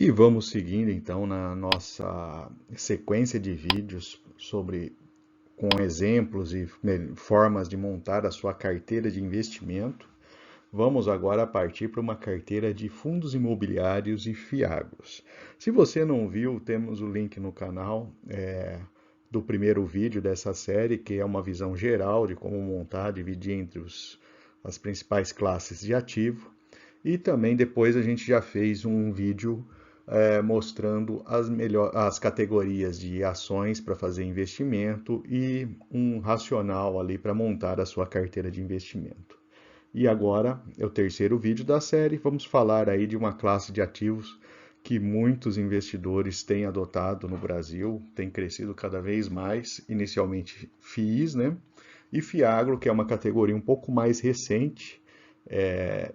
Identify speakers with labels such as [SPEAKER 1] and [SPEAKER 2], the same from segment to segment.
[SPEAKER 1] E vamos seguindo então na nossa sequência de vídeos com exemplos e formas de montar a sua carteira de investimento. Vamos agora partir para uma carteira de fundos imobiliários e fiagros. Se você não viu, temos o link no canal do primeiro vídeo dessa série, que é uma visão geral de como montar, dividir entre as principais classes de ativo. E também depois a gente já fez um vídeo mostrando as categorias de ações para fazer investimento e um racional ali para montar a sua carteira de investimento. E agora é o terceiro vídeo da série, vamos falar aí de uma classe de ativos que muitos investidores têm adotado no Brasil, tem crescido cada vez mais, inicialmente FIIs, né? E Fiagro, que é uma categoria um pouco mais recente.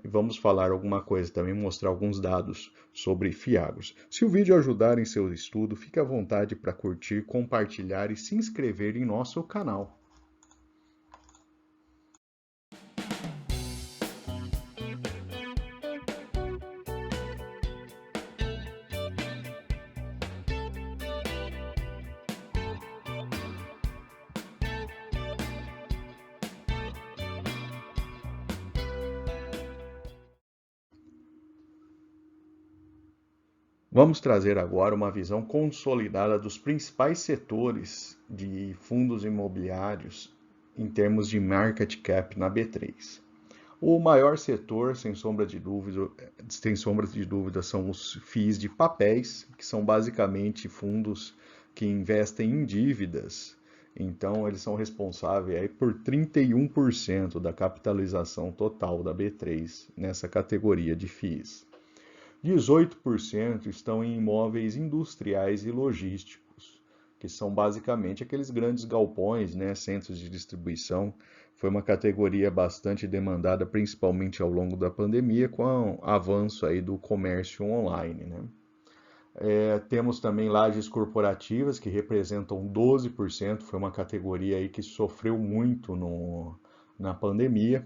[SPEAKER 1] Vamos falar alguma coisa também, mostrar alguns dados sobre Fiagros. Se o vídeo ajudar em seu estudo, fique à vontade para curtir, compartilhar e se inscrever em nosso canal. Vamos trazer agora uma visão consolidada dos principais setores de fundos imobiliários em termos de market cap na B3. O maior setor, sem sombra de dúvida, são os FIIs de papéis, que são basicamente fundos que investem em dívidas. Então, eles são responsáveis aí por 31% da capitalização total da B3 nessa categoria de FIIs. 18% estão em imóveis industriais e logísticos, que são basicamente aqueles grandes galpões, né, centros de distribuição. Foi uma categoria bastante demandada, principalmente ao longo da pandemia, com o avanço aí do comércio online, né? Temos também lajes corporativas, que representam 12%, foi uma categoria aí que sofreu muito na pandemia.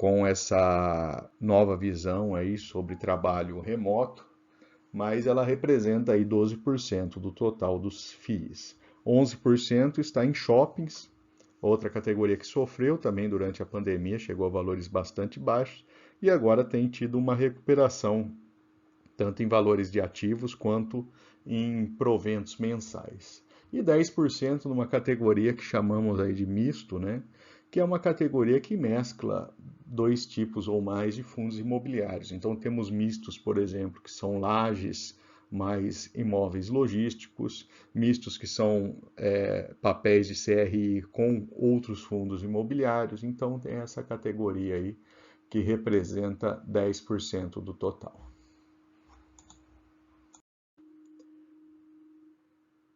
[SPEAKER 1] Com essa nova visão aí sobre trabalho remoto, mas ela representa aí 12% do total dos FIIs. 11% está em shoppings, outra categoria que sofreu também durante a pandemia, chegou a valores bastante baixos e agora tem tido uma recuperação tanto em valores de ativos quanto em proventos mensais. E 10% numa categoria que chamamos aí de misto, né? Que é uma categoria que mescla dois tipos ou mais de fundos imobiliários. Então temos mistos, por exemplo, que são lajes mais imóveis logísticos, mistos que são papéis de CRI com outros fundos imobiliários. Então tem essa categoria aí que representa 10% do total.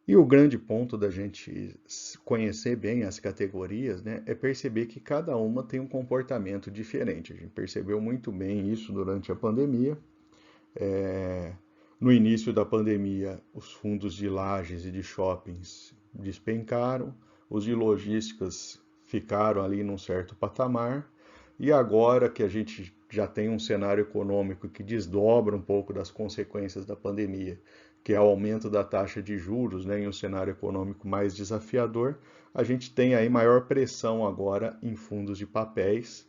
[SPEAKER 1] E o grande ponto da gente conhecer bem as categorias, né, é perceber que cada uma tem um comportamento diferente. A gente percebeu muito bem isso durante a pandemia. No início da pandemia, os fundos de lajes e de shoppings despencaram, os de logísticas ficaram ali num certo patamar, e agora que a gente já tem um cenário econômico que desdobra um pouco das consequências da pandemia, que é o aumento da taxa de juros, né, em um cenário econômico mais desafiador, a gente tem aí maior pressão agora em fundos de papéis,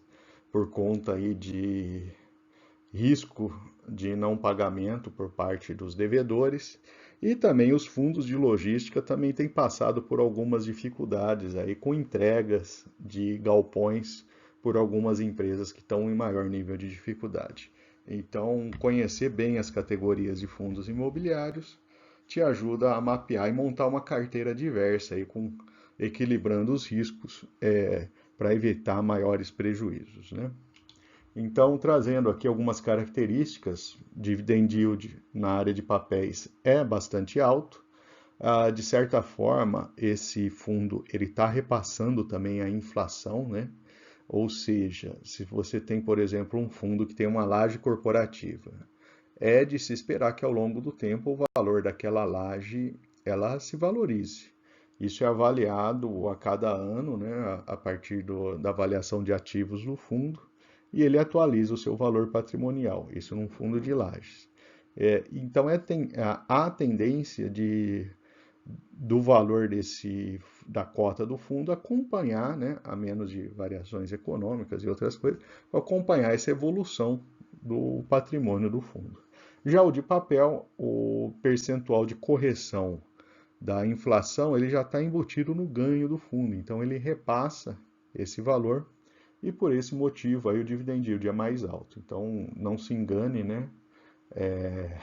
[SPEAKER 1] por conta aí de risco de não pagamento por parte dos devedores, e também os fundos de logística também têm passado por algumas dificuldades aí com entregas de galpões por algumas empresas que estão em maior nível de dificuldade. Então, conhecer bem as categorias de fundos imobiliários te ajuda a mapear e montar uma carteira diversa aí equilibrando os riscos para evitar maiores prejuízos, né? Então, trazendo aqui algumas características, dividend yield na área de papéis é bastante alto. De certa forma, esse fundo ele está repassando também a inflação, né? Ou seja, se você tem, por exemplo, um fundo que tem uma laje corporativa, é de se esperar que ao longo do tempo o valor daquela laje ela se valorize. Isso é avaliado a cada ano, né, a partir da avaliação de ativos do fundo, e ele atualiza o seu valor patrimonial, isso num fundo de lajes. Então há tendência do valor da cota do fundo acompanhar, né, a menos de variações econômicas e outras coisas, acompanhar essa evolução do patrimônio do fundo. Já o de papel, o percentual de correção da inflação, ele já está embutido no ganho do fundo, então ele repassa esse valor e por esse motivo aí o dividend yield é mais alto. Então não se engane, né? É,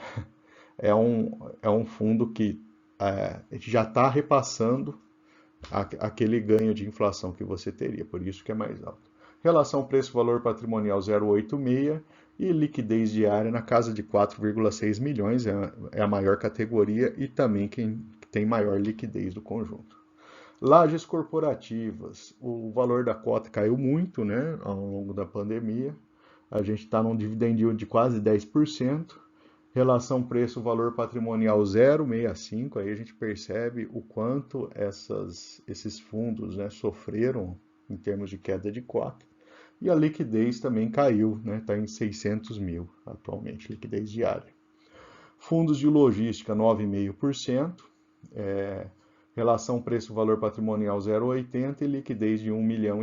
[SPEAKER 1] é um fundo que já está repassando aquele ganho de inflação que você teria, por isso que é mais alto. Relação preço-valor patrimonial 0,86 e liquidez diária na casa de 4,6 milhões, é a maior categoria e também quem tem maior liquidez do conjunto. Lajes corporativas, o valor da cota caiu muito, né, ao longo da pandemia. A gente está num dividend yield de quase 10%. Relação preço-valor patrimonial 0,65, aí a gente percebe o quanto esses fundos, né, sofreram em termos de queda de cota. E a liquidez também caiu, né, está em 600 mil atualmente, liquidez diária. Fundos de logística 9,5%, relação preço-valor patrimonial 0,80 e liquidez de 1,5 milhão.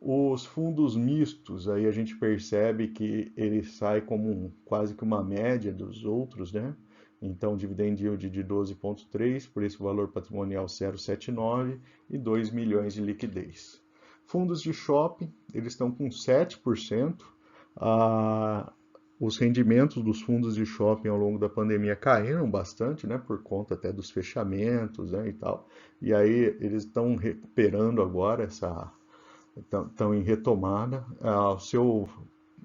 [SPEAKER 1] Os fundos mistos, aí a gente percebe que ele sai como quase que uma média dos outros, né? Então, dividend yield de 12,3, preço valor patrimonial 0,79 e 2 milhões de liquidez. Fundos de shopping, eles estão com 7%. Os rendimentos dos fundos de shopping ao longo da pandemia caíram bastante, né? Por conta até dos fechamentos, né, e tal. E aí eles estão recuperando agora estão em retomada. O seu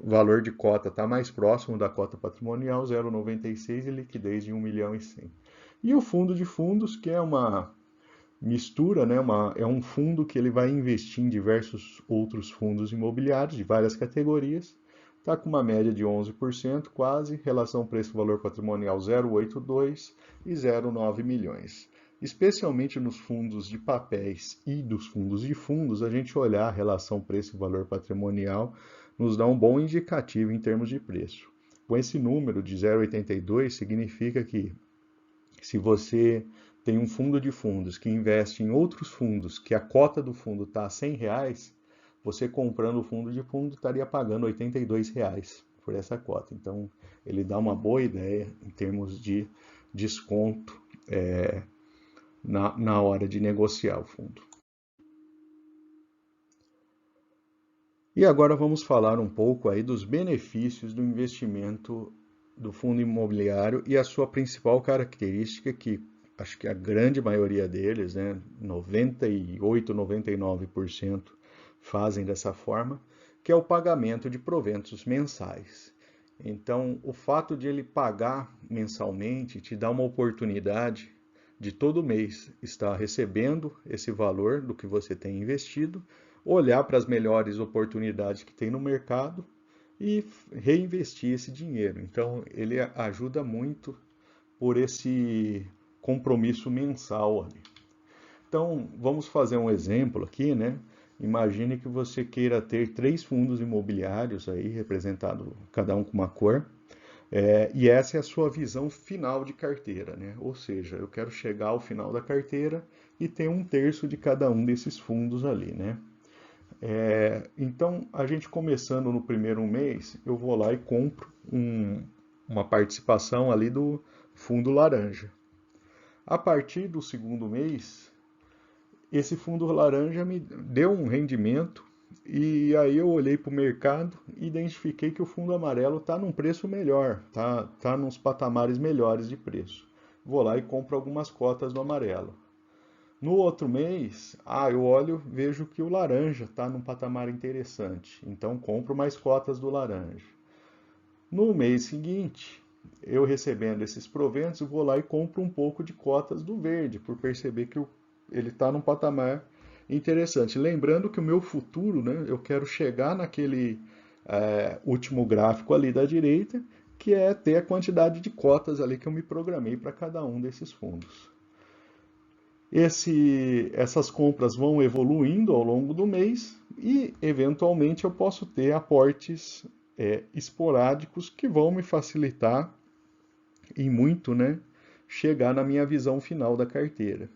[SPEAKER 1] valor de cota está mais próximo da cota patrimonial, 0,96 e liquidez de 1 milhão e 100. E o fundo de fundos, que é uma mistura, né? É um fundo que ele vai investir em diversos outros fundos imobiliários de várias categorias. Está com uma média de 11%, quase, relação preço-valor patrimonial 0,82 e 0,9 milhões. Especialmente nos fundos de papéis e dos fundos de fundos, a gente olhar a relação preço-valor patrimonial nos dá um bom indicativo em termos de preço. Com esse número de 0,82, significa que se você tem um fundo de fundos que investe em outros fundos, que a cota do fundo está a R$ 100, você comprando o fundo de fundo estaria pagando R$ 82 por essa cota. Então, ele dá uma boa ideia em termos de desconto na hora de negociar o fundo. E agora vamos falar um pouco aí dos benefícios do investimento do fundo imobiliário e a sua principal característica, que acho que a grande maioria deles, né, 98, 99% fazem dessa forma, que é o pagamento de proventos mensais. Então, o fato de ele pagar mensalmente te dá uma oportunidade de todo mês estar recebendo esse valor do que você tem investido, olhar para as melhores oportunidades que tem no mercado e reinvestir esse dinheiro. Então, ele ajuda muito por esse compromisso mensal ali. Então, vamos fazer um exemplo aqui, né? Imagine que você queira ter 3 fundos imobiliários aí, representados cada um com uma cor, e essa é a sua visão final de carteira, né? Ou seja, eu quero chegar ao final da carteira e ter 1/3 de cada um desses fundos ali, né? Então, a gente começando no primeiro mês, eu vou lá e compro uma participação ali do fundo laranja. A partir do segundo mês, esse fundo laranja me deu um rendimento e aí eu olhei para o mercado e identifiquei que o fundo amarelo está num preço melhor, tá nos patamares melhores de preço. Vou lá e compro algumas cotas do amarelo. No outro mês, eu olho, vejo que o laranja está num patamar interessante, então compro mais cotas do laranja. No mês seguinte, eu recebendo esses proventos, vou lá e compro um pouco de cotas do verde, por perceber que ele está num patamar interessante. Lembrando que o meu futuro, né, eu quero chegar naquele último gráfico ali da direita, que é ter a quantidade de cotas ali que eu me programei para cada um desses fundos. Essas compras vão evoluindo ao longo do mês e, eventualmente, eu posso ter aportes esporádicos que vão me facilitar e muito, né, chegar na minha visão final da carteira.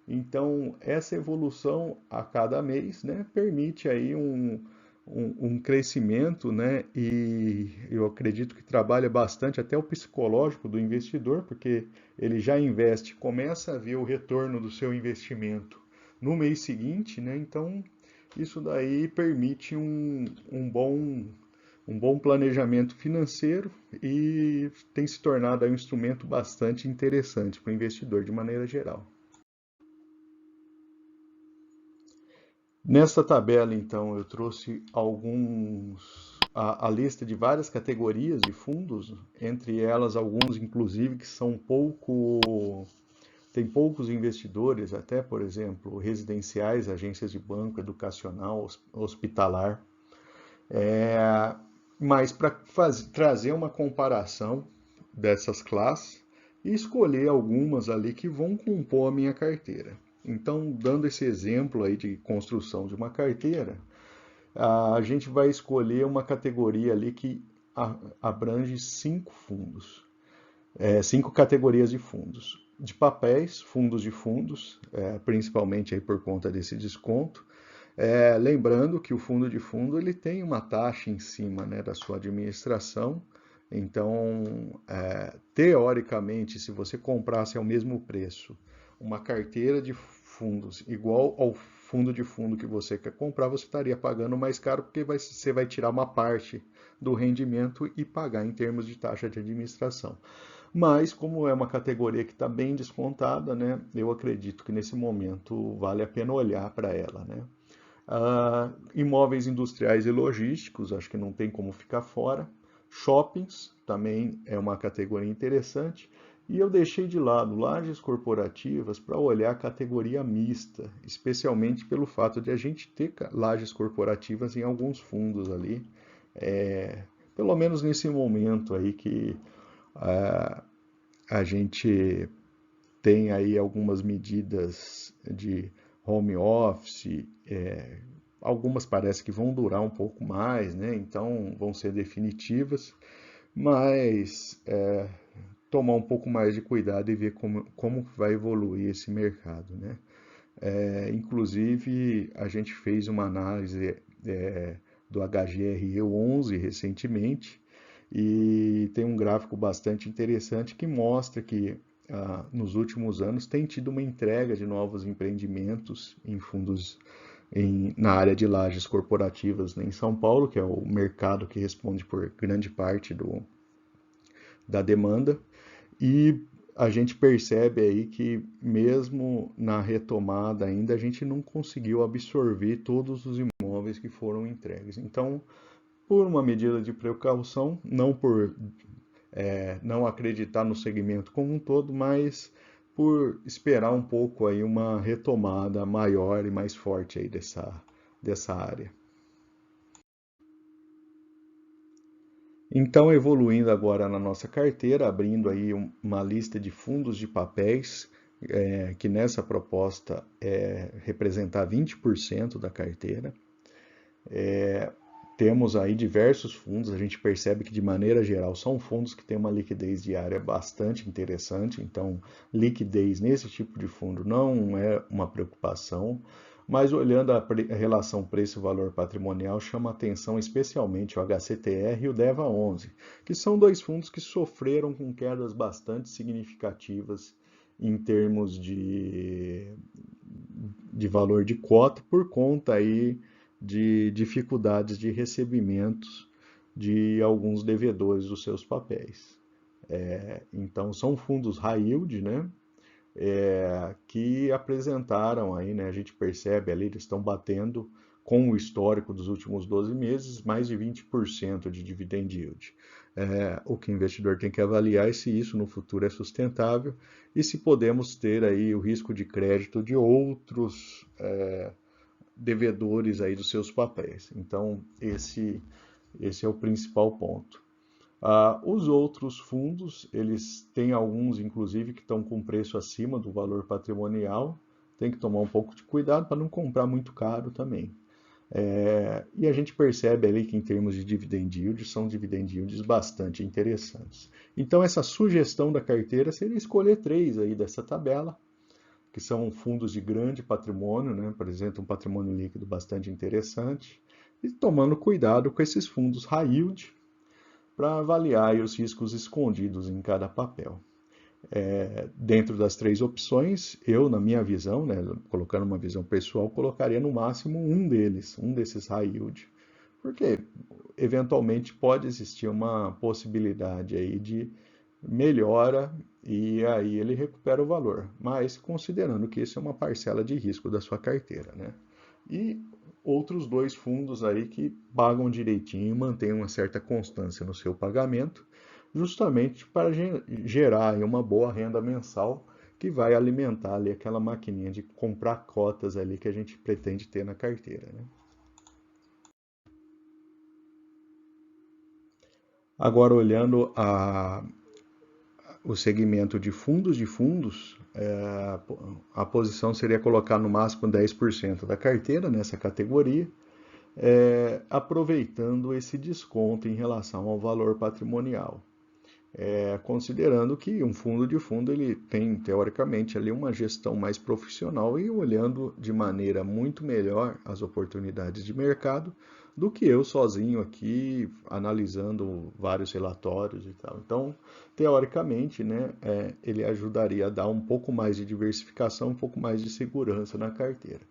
[SPEAKER 1] Então, essa evolução a cada mês, né, permite aí um crescimento, né, e eu acredito que trabalha bastante até o psicológico do investidor, porque ele já investe, começa a ver o retorno do seu investimento no mês seguinte, né, então isso daí permite um bom planejamento financeiro e tem se tornado aí um instrumento bastante interessante para o investidor de maneira geral. Nesta tabela, então, eu trouxe a lista de várias categorias de fundos, entre elas alguns, inclusive, que são tem poucos investidores, até, por exemplo, residenciais, agências de banco, educacional, hospitalar. Mas para trazer uma comparação dessas classes e escolher algumas ali que vão compor a minha carteira. Então, dando esse exemplo aí de construção de uma carteira, a gente vai escolher uma categoria ali que abrange 5 fundos, 5 categorias de fundos. De papéis, fundos de fundos, principalmente aí por conta desse desconto. Lembrando que o fundo de fundo ele tem uma taxa em cima, né, da sua administração. Então, teoricamente, se você comprasse ao mesmo preço uma carteira de fundos igual ao fundo de fundo que você quer comprar, você estaria pagando mais caro porque você vai tirar uma parte do rendimento e pagar em termos de taxa de administração. Mas, como é uma categoria que está bem descontada, né, eu acredito que nesse momento vale a pena olhar para ela, né? Imóveis industriais e logísticos, acho que não tem como ficar fora. Shoppings também é uma categoria interessante. E eu deixei de lado lajes corporativas para olhar a categoria mista, especialmente pelo fato de a gente ter lajes corporativas em alguns fundos ali, pelo menos nesse momento aí que a gente tem aí algumas medidas de home office, algumas parece que vão durar um pouco mais, né? Então vão ser definitivas, mas tomar um pouco mais de cuidado e ver como vai evoluir esse mercado, né? Inclusive, a gente fez uma análise do HGRE11 recentemente e tem um gráfico bastante interessante que mostra que nos últimos anos tem tido uma entrega de novos empreendimentos em fundos na área de lajes corporativas, né, em São Paulo, que é o mercado que responde por grande parte da demanda. E a gente percebe aí que mesmo na retomada ainda a gente não conseguiu absorver todos os imóveis que foram entregues. Então, por uma medida de precaução, não por não acreditar no segmento como um todo, mas por esperar um pouco aí uma retomada maior e mais forte aí dessa área. Então, evoluindo agora na nossa carteira, abrindo aí uma lista de fundos de papéis, que nessa proposta representar 20% da carteira. Temos aí diversos fundos, a gente percebe que de maneira geral são fundos que têm uma liquidez diária bastante interessante, então liquidez nesse tipo de fundo não é uma preocupação, mas olhando a relação preço-valor patrimonial chama atenção especialmente o HCTR e o DEVA11, que são dois fundos que sofreram com quedas bastante significativas em termos de valor de cota por conta aí de dificuldades de recebimentos de alguns devedores dos seus papéis. Então, são fundos high yield, né? Que apresentaram aí, né? A gente percebe ali, eles estão batendo com o histórico dos últimos 12 meses, mais de 20% de dividend yield. O que o investidor tem que avaliar é se isso no futuro é sustentável e se podemos ter aí o risco de crédito de outros devedores aí dos seus papéis. Então, esse é o principal ponto. Os outros fundos, eles têm alguns, inclusive, que estão com preço acima do valor patrimonial. Tem que tomar um pouco de cuidado para não comprar muito caro também. E a gente percebe ali que em termos de dividend yield, são dividend yields bastante interessantes. Então essa sugestão da carteira seria escolher três aí dessa tabela, que são fundos de grande patrimônio, né? Apresentam um patrimônio líquido bastante interessante, e tomando cuidado com esses fundos high yield para avaliar os riscos escondidos em cada papel. Dentro das três opções, eu, na minha visão, né, colocando uma visão pessoal, colocaria no máximo um deles, um desses high yield, porque eventualmente pode existir uma possibilidade aí de melhora e aí ele recupera o valor, mas considerando que isso é uma parcela de risco da sua carteira, né? E outros dois fundos aí que pagam direitinho e mantêm uma certa constância no seu pagamento, justamente para gerar aí uma boa renda mensal que vai alimentar ali aquela maquininha de comprar cotas ali que a gente pretende ter na carteira, né? Agora, olhando o segmento de fundos, a posição seria colocar no máximo 10% da carteira nessa categoria, aproveitando esse desconto em relação ao valor patrimonial. Considerando que um fundo de fundo ele tem teoricamente ali uma gestão mais profissional e olhando de maneira muito melhor as oportunidades de mercado do que eu sozinho aqui analisando vários relatórios e tal. Então, teoricamente, né, ele ajudaria a dar um pouco mais de diversificação, um pouco mais de segurança na carteira,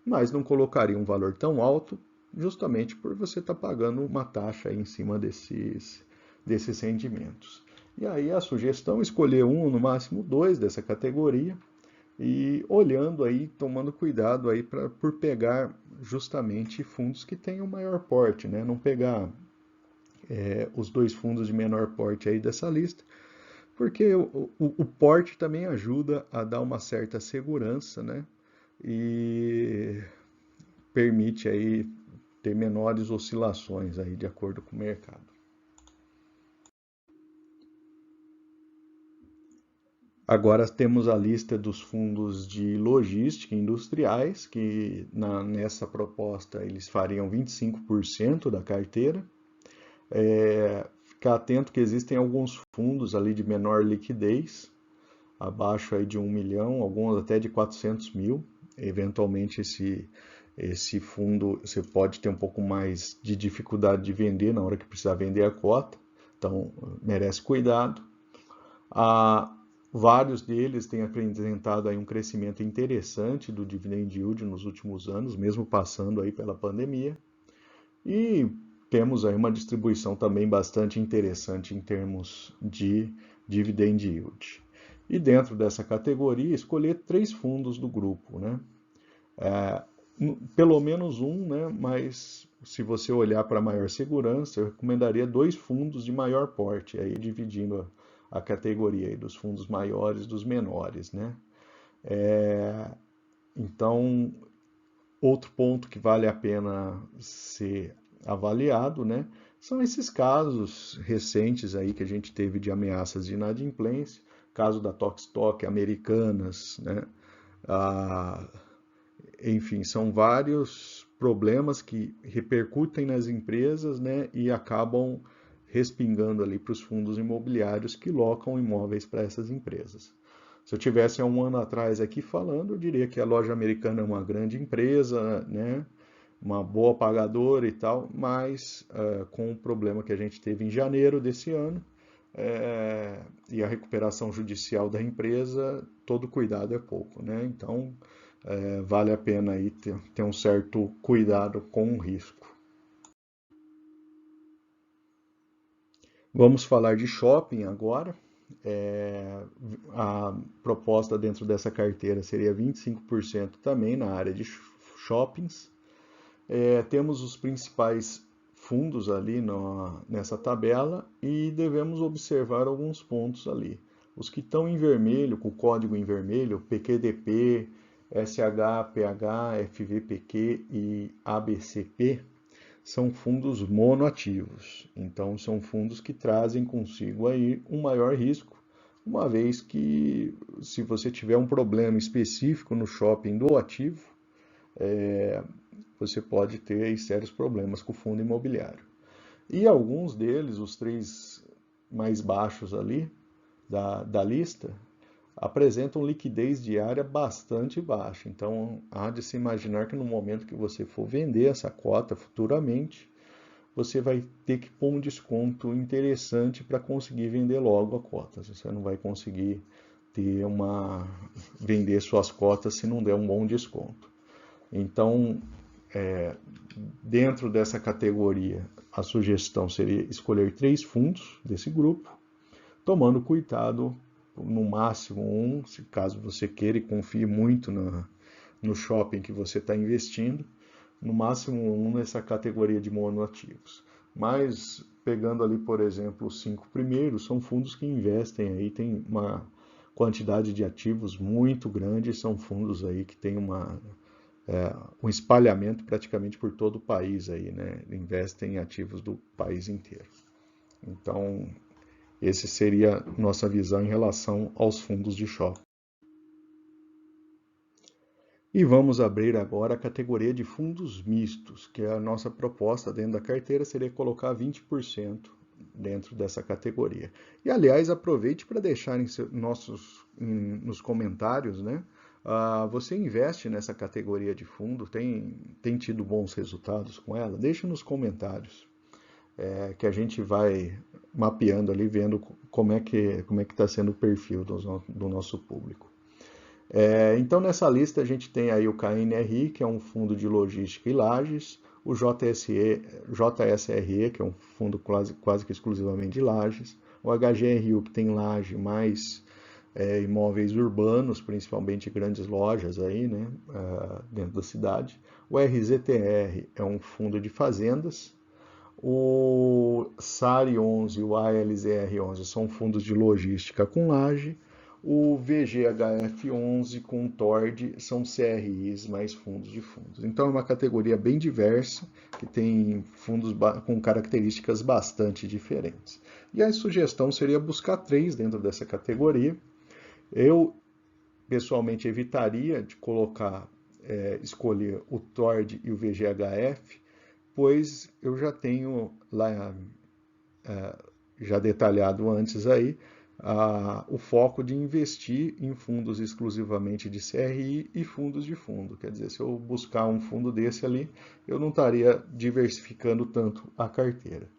[SPEAKER 1] mas não colocaria um valor tão alto, justamente por você estar pagando uma taxa em cima desses rendimentos. E aí a sugestão é escolher um, no máximo dois dessa categoria e olhando aí, tomando cuidado aí por pegar justamente fundos que tenham maior porte, né? Não pegar os dois fundos de menor porte aí dessa lista, porque o porte também ajuda a dar uma certa segurança, né? E permite aí ter menores oscilações aí de acordo com o mercado. Agora temos a lista dos fundos de logística industriais, que nessa proposta eles fariam 25% da carteira. Ficar atento que existem alguns fundos ali de menor liquidez, abaixo aí de 1 milhão, alguns até de 400 mil. Eventualmente esse fundo você pode ter um pouco mais de dificuldade de vender na hora que precisar vender a cota, então merece cuidado. Vários deles têm apresentado aí um crescimento interessante do dividend yield nos últimos anos, mesmo passando aí pela pandemia. E temos aí uma distribuição também bastante interessante em termos de dividend yield. E dentro dessa categoria, escolher três fundos do grupo, né? Pelo menos um, né? Mas se você olhar para maior segurança, eu recomendaria dois fundos de maior porte, aí dividindo a categoria aí dos fundos maiores dos menores, né? Então, outro ponto que vale a pena ser avaliado, né, são esses casos recentes aí que a gente teve de ameaças de inadimplência, caso da Tokstok, Americanas, né, ah, enfim, são vários problemas que repercutem nas empresas, né, e acabam respingando ali para os fundos imobiliários que locam imóveis para essas empresas. Se eu tivesse há um ano atrás aqui falando, eu diria que a loja americana é uma grande empresa, né, uma boa pagadora e tal, mas com o problema que a gente teve em janeiro desse ano, e a recuperação judicial da empresa, todo cuidado é pouco, né? Então, vale a pena aí ter um certo cuidado com o risco. Vamos falar de shopping agora. A proposta dentro dessa carteira seria 25% também na área de shoppings. Temos os principais fundos ali nessa tabela e devemos observar alguns pontos ali. Os que estão em vermelho, com o código em vermelho, PQDP, SHPH, FVPQ e ABCP, são fundos monoativos. Então, são fundos que trazem consigo aí um maior risco, uma vez que se você tiver um problema específico no shopping do ativo, você pode ter aí sérios problemas com o fundo imobiliário. E alguns deles, os três mais baixos ali da lista, apresentam liquidez diária bastante baixa. Então, há de se imaginar que no momento que você for vender essa cota futuramente, você vai ter que pôr um desconto interessante para conseguir vender logo a cota. Você não vai conseguir vender suas cotas se não der um bom desconto. Então, dentro dessa categoria, a sugestão seria escolher 3 fundos desse grupo, tomando cuidado, no máximo um, se caso você queira e confie muito no shopping que você está investindo, no máximo um nessa categoria de monoativos. Mas, pegando ali, por exemplo, os 5 primeiros, são fundos que investem aí, tem uma quantidade de ativos muito grande, são fundos aí que têm um espalhamento praticamente por todo o país aí, né? Investem em ativos do país inteiro. Então, essa seria nossa visão em relação aos fundos de shopping. E vamos abrir agora a categoria de fundos mistos, que é a nossa proposta dentro da carteira seria colocar 20% dentro dessa categoria. E, aliás, aproveite para deixar nos comentários, né? Você investe nessa categoria de fundo? Tem tido bons resultados com ela? Deixe nos comentários, que a gente vai mapeando ali, vendo como é que está sendo o perfil do nosso público. Então, nessa lista, a gente tem aí o KNRI, que é um fundo de logística e lajes, o JSRE, que é um fundo quase que exclusivamente de lajes, o HGRU, que tem laje mais imóveis urbanos, principalmente grandes lojas aí, né, dentro da cidade. O RZTR é um fundo de fazendas. O SARI 11 e o ALZR 11 são fundos de logística com laje. O VGHF 11 com TORD são CRIs mais fundos de fundos. Então é uma categoria bem diversa, que tem fundos com características bastante diferentes. E a sugestão seria buscar 3 dentro dessa categoria. Eu, pessoalmente, evitaria de escolher o TORD e o VGHF, pois eu já tenho lá, já detalhado antes aí, o foco de investir em fundos exclusivamente de CRI e fundos de fundo. Quer dizer, se eu buscar um fundo desse ali, eu não estaria diversificando tanto a carteira.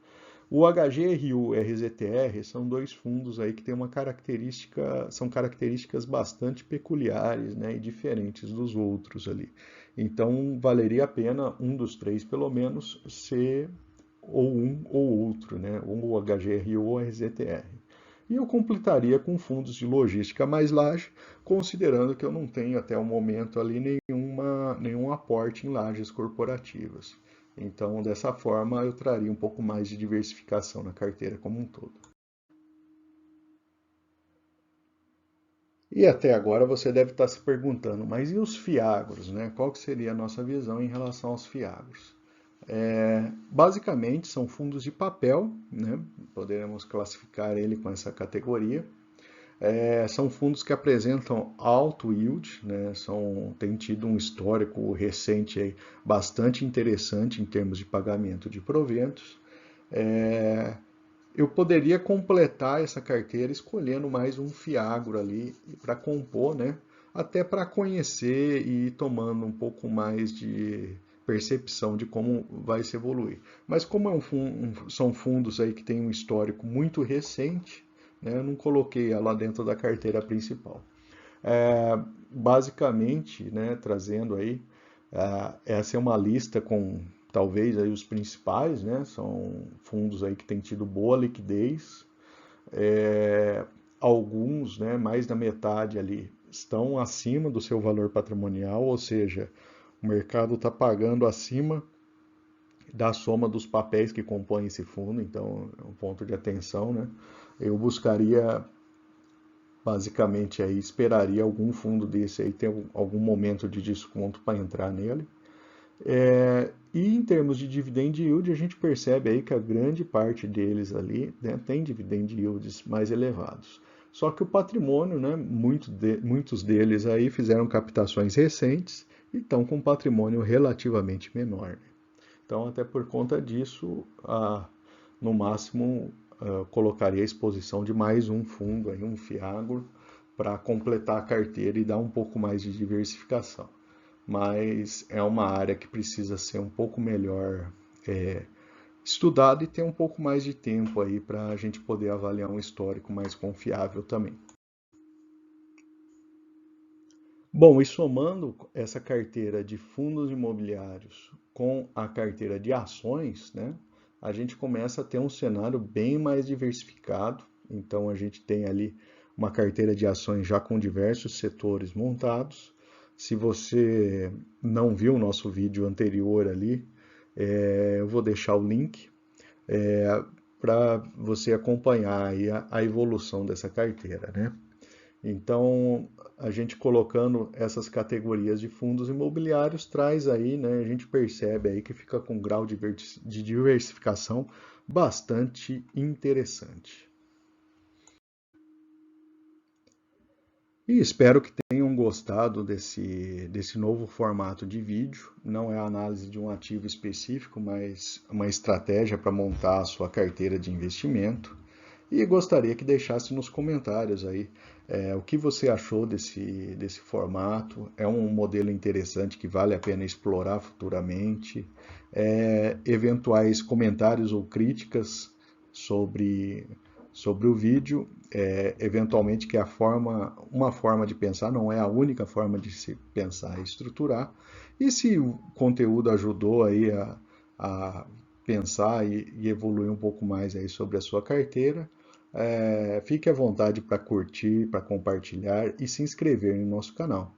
[SPEAKER 1] O HGRU e o RZTR são 2 fundos aí que têm são características bastante peculiares, né, e diferentes dos outros ali. Então, valeria a pena um dos 3, pelo menos, ser ou um ou outro, né, ou o HGRU ou o RZTR. E eu completaria com fundos de logística mais laje, considerando que eu não tenho até o momento ali nenhum aporte em lajes corporativas. Então, dessa forma, eu traria um pouco mais de diversificação na carteira como um todo. E até agora você deve estar se perguntando, mas e os fiagros, né? Qual que seria a nossa visão em relação aos fiagros? Basicamente, são fundos de papel, né? Poderemos classificar ele com essa categoria. São fundos que apresentam alto yield, né? Tem tido um histórico recente aí bastante interessante em termos de pagamento de proventos. Eu poderia completar essa carteira escolhendo mais um fiagro ali para compor, né? Até para conhecer e ir tomando um pouco mais de percepção de como vai se evoluir. Mas como são fundos aí que têm um histórico muito recente, né, eu não coloquei ela dentro da carteira principal. Basicamente, né, trazendo aí, essa é uma lista com talvez aí os principais, né, são fundos aí que têm tido boa liquidez. Alguns, né, mais da metade ali, estão acima do seu valor patrimonial, ou seja, o mercado está pagando acima da soma dos papéis que compõem esse fundo, então é um ponto de atenção, né? Eu buscaria, basicamente, aí, esperaria algum fundo desse aí ter algum momento de desconto para entrar nele. E em termos de dividend yield, a gente percebe aí que a grande parte deles ali, né, tem dividend yields mais elevados. Só que o patrimônio, né, muitos deles aí fizeram captações recentes e estão com um patrimônio relativamente menor, né? Então, até por conta disso, no máximo, colocaria a exposição de mais um fundo, aí, um FIAGRO, para completar a carteira e dar um pouco mais de diversificação. Mas é uma área que precisa ser um pouco melhor estudada e ter um pouco mais de tempo aí para a gente poder avaliar um histórico mais confiável também. Bom, e somando essa carteira de fundos imobiliários com a carteira de ações, né, a gente começa a ter um cenário bem mais diversificado. Então, a gente tem ali uma carteira de ações já com diversos setores montados. Se você não viu o nosso vídeo anterior ali, eu vou deixar o link para você acompanhar aí a evolução dessa carteira, né? Então, a gente colocando essas categorias de fundos imobiliários traz aí, né, a gente percebe aí que fica com um grau de diversificação bastante interessante. E espero que tenham gostado desse novo formato de vídeo. Não é a análise de um ativo específico, mas uma estratégia para montar a sua carteira de investimento. E gostaria que deixasse nos comentários aí o que você achou desse formato. É um modelo interessante que vale a pena explorar futuramente. Eventuais comentários ou críticas sobre, sobre o vídeo. Eventualmente que uma forma de pensar não é a única forma de se pensar e estruturar. E se o conteúdo ajudou aí a pensar e evoluir um pouco mais aí sobre a sua carteira, fique à vontade para curtir, para compartilhar e se inscrever no nosso canal.